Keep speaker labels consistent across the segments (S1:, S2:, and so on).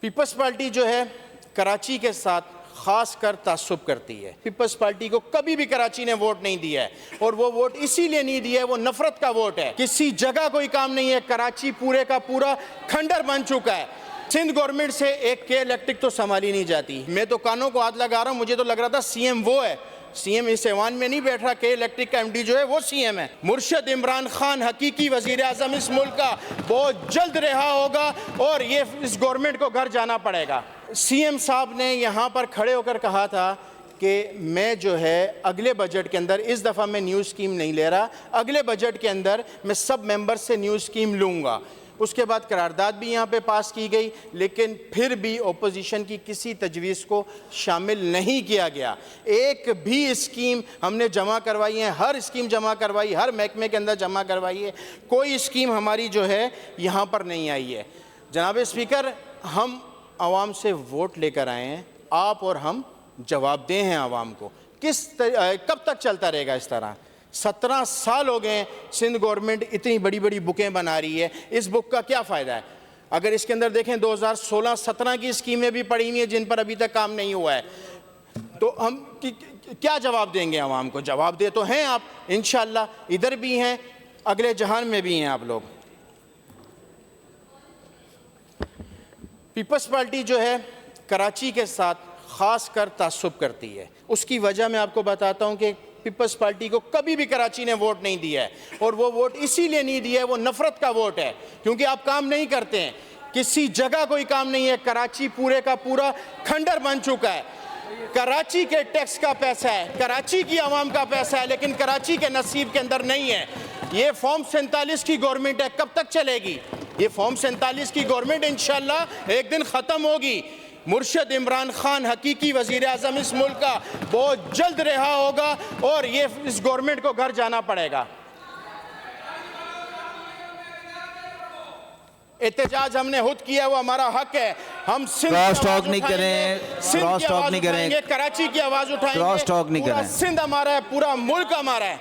S1: Peoples party जो है कराची के साथ खास कर तासुब करती है। पीपल्स पार्टी को कभी भी कराची ने वोट नहीं दिया है और वो वोट इसीलिए नहीं दिया है, वो नफरत का वोट है। किसी जगह कोई काम नहीं है, कराची पूरे का पूरा खंडर बन चुका है। सिंध गवर्नमेंट से एक के इलेक्ट्रिक तो संभाली नहीं जाती। मैं तो कानों को हाथ लगा रहा हूँ, मुझे तो लग रहा था सीएम वो है। सीएम इस ऐवान में नहीं बैठ रहा, के इलेक्ट्रिक का एमडी जो है वो सीएम है। मुर्शद इमरान खान हकीकी वजीर आजम इस मुल्क का बहुत जल्द रिहा होगा और ये इस गवर्नमेंट को घर जाना पड़ेगा। सीएम साहब ने यहाँ पर खड़े होकर कहा था कि मैं जो है अगले बजट के अंदर, इस दफ़ा मैं न्यू स्कीम नहीं ले रहा, अगले बजट के अंदर मैं सब मेंबर से न्यू स्कीम लूँगा। उसके बाद करारदाद भी यहाँ पे पास की गई, लेकिन फिर भी ओपोजिशन की किसी तजवीज़ को शामिल नहीं किया गया। एक भी स्कीम हमने जमा करवाई है, हर स्कीम जमा करवाई, हर महकमे के अंदर जमा करवाई है, कोई स्कीम हमारी जो है यहाँ पर नहीं आई है। जनाब स्पीकर, हम आवाम से वोट लेकर आए हैं, आप और हम जवाबदेह हैं आवाम को। कब तक चलता रहेगा इस तरह? 17 साल हो गए सिंध गवर्नमेंट इतनी बड़ी बड़ी बुकें बना रही है, इस बुक का क्या फ़ायदा है? अगर इसके अंदर देखें 2016-17 की स्कीमें भी पड़ी हुई हैं जिन पर अभी तक काम नहीं हुआ है, तो हम क्या जवाब देंगे आवाम को? जवाब दे तो हैं आप, इंशाअल्लाह इधर भी हैं, अगले जहान में भी हैं आप लोग। पीपल्स पार्टी जो है कराची के साथ ख़ास कर तासुब करती है। उसकी वजह मैं आपको बताता हूँ कि पीपल्स पार्टी को कभी भी कराची ने वोट नहीं दिया है और वो वोट इसीलिए नहीं दिया है, वो नफरत का वोट है, क्योंकि आप काम नहीं करते हैं। किसी जगह कोई काम नहीं है, कराची पूरे का पूरा खंडर बन चुका है। कराची के टैक्स का पैसा है, कराची की आवाम का पैसा है, लेकिन कराची के नसीब के अंदर नहीं है। ये फॉर्म 47 की गवर्नमेंट है, कब तक चलेगी? ये फॉर्म 47 की गवर्नमेंट इंशाअल्लाह एक दिन ख़त्म होगी। मुर्शद इमरान खान हकीकी वजीर आजम इस मुल्क का बहुत जल्द रिहा होगा और ये इस गवर्नमेंट को घर जाना पड़ेगा। एहतजाज हमने खुद किया, वो हमारा हक है। हम
S2: क्रॉस टॉक नहीं करें, क्रॉस टॉक नहीं करें,
S1: कराची की आवाज उठाएंगे,
S2: क्रॉस टॉक नहीं करें।
S1: सिंध हमारा है, पूरा मुल्क हमारा है।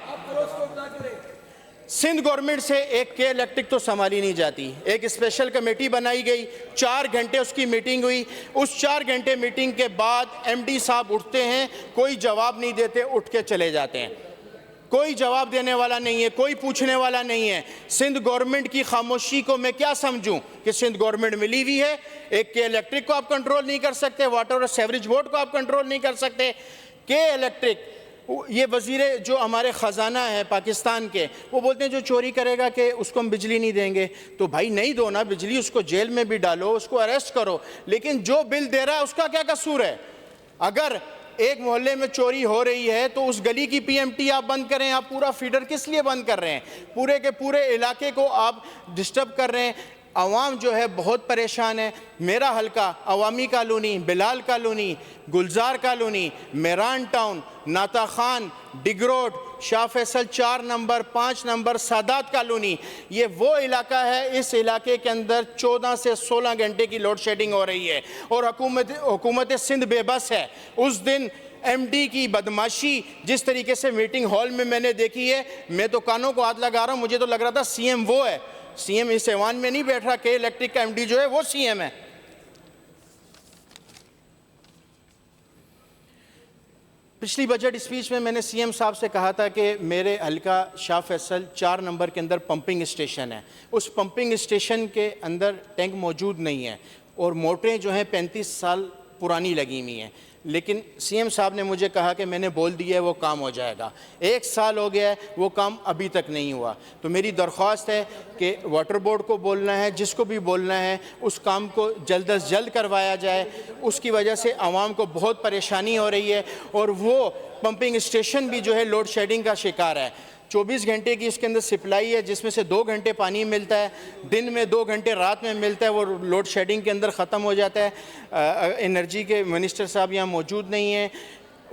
S1: सिंध गवर्नमेंट से एक के इलेक्ट्रिक तो संभाली नहीं जाती। एक स्पेशल कमेटी बनाई गई, 4 घंटे उसकी मीटिंग हुई। उस 4 घंटे मीटिंग के बाद एमडी साहब उठते हैं, कोई जवाब नहीं देते, उठ के चले जाते हैं। कोई जवाब देने वाला नहीं है, कोई पूछने वाला नहीं है। सिंध गवर्नमेंट की खामोशी को मैं क्या समझूं कि सिंध गवर्नमेंट मिली हुई है। एक के इलेक्ट्रिक को आप कंट्रोल नहीं कर सकते, वाटर और सेवरेज बोर्ड को आप कंट्रोल नहीं कर सकते। के इलेक्ट्रिक, ये वज़ीरे जो हमारे ख़जाना है पाकिस्तान के, वो बोलते हैं जो चोरी करेगा कि उसको हम बिजली नहीं देंगे। तो भाई नहीं दो ना बिजली, उसको जेल में भी डालो, उसको अरेस्ट करो, लेकिन जो बिल दे रहा है उसका क्या कसूर है? अगर एक मोहल्ले में चोरी हो रही है तो उस गली की पीएमटी आप बंद करें। आप पूरा फीडर किस लिए बंद कर रहे हैं? पूरे के पूरे इलाके को आप डिस्टर्ब कर रहे हैं। आवाम जो है बहुत परेशान है। मेरा हल्का Awami colony, Bilal colony, Gulzar colony, Meeran town, Nata Khan, Drigh road, Shah Faisal 4 number, 5 number, Sadat colony, ये वो इलाका है। इस इलाके के अंदर 14 से 16 घंटे की लोड शेडिंग हो रही है और हुकूमत सिंध बेबस है। उस दिन एमडी की बदमाशी जिस तरीके से मीटिंग हॉल में मैंने देखी है, मैं तो कानों को हाथ लगा रहा हूँ, मुझे तो लग रहा था सीएम वो है। सीएम इस ऐवान में नहीं बैठ रहा, के इलेक्ट्रिक का एमडी जो है वो सीएम है। पिछली बजट स्पीच में मैंने सीएम साहब से कहा था कि मेरे हल्का शाह फैसल 4 नंबर के अंदर पंपिंग स्टेशन है, उस पंपिंग स्टेशन के अंदर टैंक मौजूद नहीं है और मोटरें जो हैं 35 साल पुरानी लगी हुई हैं। लेकिन सीएम साहब ने मुझे कहा कि मैंने बोल दिया है वो काम हो जाएगा। 1 साल हो गया है, वो काम अभी तक नहीं हुआ। तो मेरी दरख्वास्त है कि वाटर बोर्ड को बोलना है, जिसको भी बोलना है, उस काम को जल्द अज जल्द करवाया जाए। उसकी वजह से आवाम को बहुत परेशानी हो रही है और वो पंपिंग स्टेशन भी जो है लोड शेडिंग का शिकार है। 24 घंटे की इसके अंदर सप्लाई है, जिसमें से 2 घंटे पानी मिलता है, दिन में 2 घंटे रात में मिलता है, वो लोड शेडिंग के अंदर ख़त्म हो जाता है। एनर्जी के मिनिस्टर साहब यहाँ मौजूद नहीं हैं,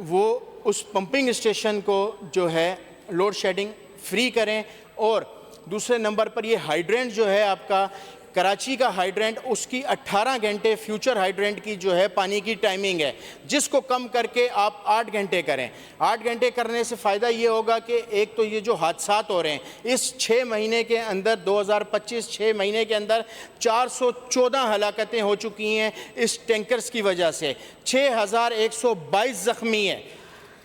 S1: वो उस पंपिंग स्टेशन को जो है लोड शेडिंग फ्री करें। और दूसरे नंबर पर ये हाइड्रेंट जो है आपका कराची का हाइड्रेंट उसकी 18 घंटे फ्यूचर हाइड्रेंट की जो है पानी की टाइमिंग है, जिसको कम करके आप 8 घंटे करें। 8 घंटे करने से फ़ायदा ये होगा कि एक तो ये जो हादसात हो रहे हैं, इस 6 महीने के अंदर 2025 6 महीने के अंदर 414 हलाकतें हो चुकी हैं इस टैंकर्स की वजह से। 6122 ज़ख्मी हैं।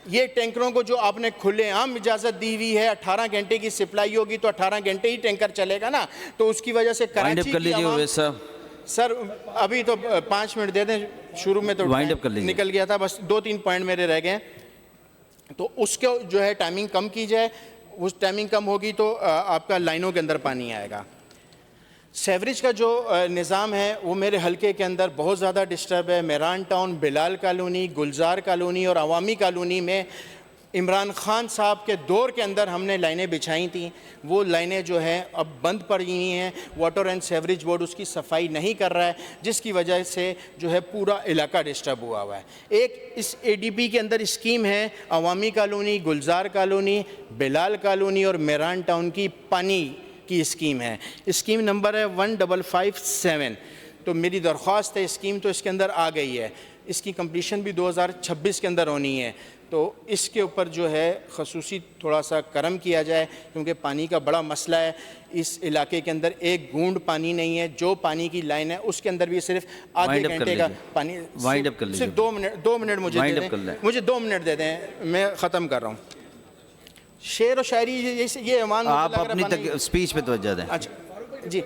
S1: ये टैंकरों को जो आपने खुलेआम इजाज़त दी हुई है, 18 घंटे की सप्लाई होगी तो 18 घंटे ही टैंकर चलेगा ना, तो उसकी वजह से कराची
S2: कर लीजिए
S1: की
S2: साहब।
S1: सर अभी तो 5 मिनट दे दें, शुरू में तो
S2: वाइंड अप कर लीजिए।
S1: निकल गया था, बस 2-3 पॉइंट मेरे रह गए, तो उसको जो है टाइमिंग कम की जाए। उस टाइमिंग कम होगी तो आपका लाइनों के अंदर पानी आएगा। सेवरेज का जो निज़ाम है वो मेरे हलके के अंदर बहुत ज़्यादा डिस्टर्ब है। Mehran town, Bilal colony, Gulzar colony और अवामी कॉलोनी में इमरान खान साहब के दौर के अंदर हमने लाइनें बिछाई थी, वो लाइनें जो हैं अब बंद पड़ी हुई हैं। वाटर एंड सेवरेज बोर्ड उसकी सफाई नहीं कर रहा है, जिसकी वजह से जो है पूरा इलाका डिस्टर्ब हुआ हुआ है। एक इस ADB के अंदर स्कीम है अवामी colony, Gulzar colony, Bilal colony और मेरान टाउन की पानी की स्कीम है। स्कीम नंबर है 1557। तो मेरी दरख्वास्त है, स्कीम तो इसके अंदर आ गई है, इसकी कंप्लीशन भी 2026 के अंदर होनी है, तो इसके ऊपर जो है खसूसी थोड़ा सा करम किया जाए, क्योंकि पानी का बड़ा मसला है। इस इलाके के अंदर एक बूंद पानी नहीं है। जो पानी की लाइन है उसके अंदर भी सिर्फ आधे घंटे का पानी।
S2: वाइंड अप कर लीजिए।
S1: सिर्फ 2 मिनट मुझे दे दें, मुझे 2 मिनट दे दें, मैं ख़त्म कर रहा हूँ। शेर और शायरी ये ईमान
S2: आप अपनी स्पीच पे तवज्जो दें।
S1: अच्छा जी।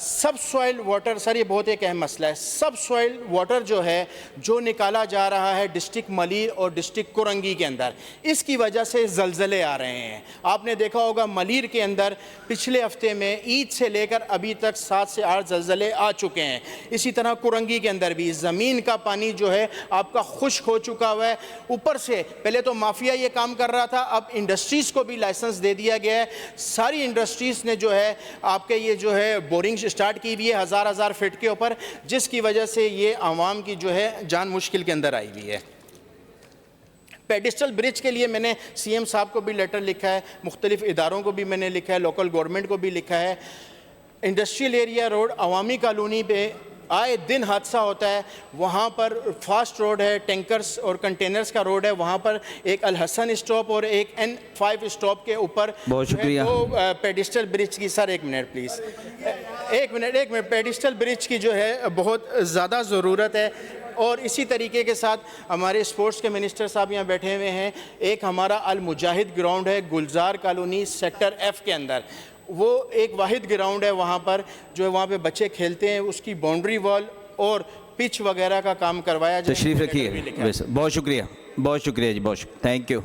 S1: सब सॉइल वाटर, सर ये बहुत एक अहम मसला है। सब सॉइल वाटर जो है जो निकाला जा रहा है डिस्ट्रिक्ट मलीर और डिस्ट्रिक्ट कुरंगी के अंदर, इसकी वजह से ज़लज़ले आ रहे हैं। आपने देखा होगा मलीर के अंदर पिछले हफ्ते में ईद से लेकर अभी तक 7 से 8 ज़लज़ले आ चुके हैं। इसी तरह कुरंगी के अंदर भी ज़मीन का पानी जो है आपका खुश्क हो चुका हुआ है। ऊपर से पहले तो माफिया ये काम कर रहा था, अब इंडस्ट्रीज़ को भी लाइसेंस दे दिया गया है। सारी इंडस्ट्रीज़ ने जो है आपके ये जो है बोरिंग स्टार्ट की हुई है 1000 फीट के ऊपर, जिसकी वजह से ये आवाम की जो है जान मुश्किल के अंदर आई हुई है। पेडिस्टल ब्रिज के लिए मैंने CM साहब को भी लेटर लिखा है, मुख्तलिफ इदारों को भी मैंने लिखा है, लोकल गवर्नमेंट को भी लिखा है। इंडस्ट्रियल एरिया रोड अवामी कॉलोनी पे आए दिन हादसा होता है। वहाँ पर फास्ट रोड है, टैंकर्स और कंटेनर्स का रोड है, वहाँ पर एक अल हसन स्टॉप और एक N5 स्टॉप के ऊपर
S2: बहुत शुक्रिया।
S1: तो पेडिस्टल ब्रिज की, सर एक मिनट प्लीज़, एक मिनट, पेडिस्टल ब्रिज की जो है बहुत ज़्यादा ज़रूरत है। और इसी तरीके के साथ हमारे स्पोर्ट्स के मिनिस्टर साहब यहाँ बैठे हुए हैं। एक हमारा अल मुजाहिद ग्राउंड है गुलजार कॉलोनी सेक्टर F के अंदर, वो एक वाहिद ग्राउंड है, वहाँ पर जो है वहाँ पे बच्चे खेलते हैं, उसकी बाउंड्री वॉल और पिच वगैरह का काम करवाया जाए।
S2: तशरीफ़ रखिए। बहुत शुक्रिया जी, बहुत शुक्रिया, थैंक यू।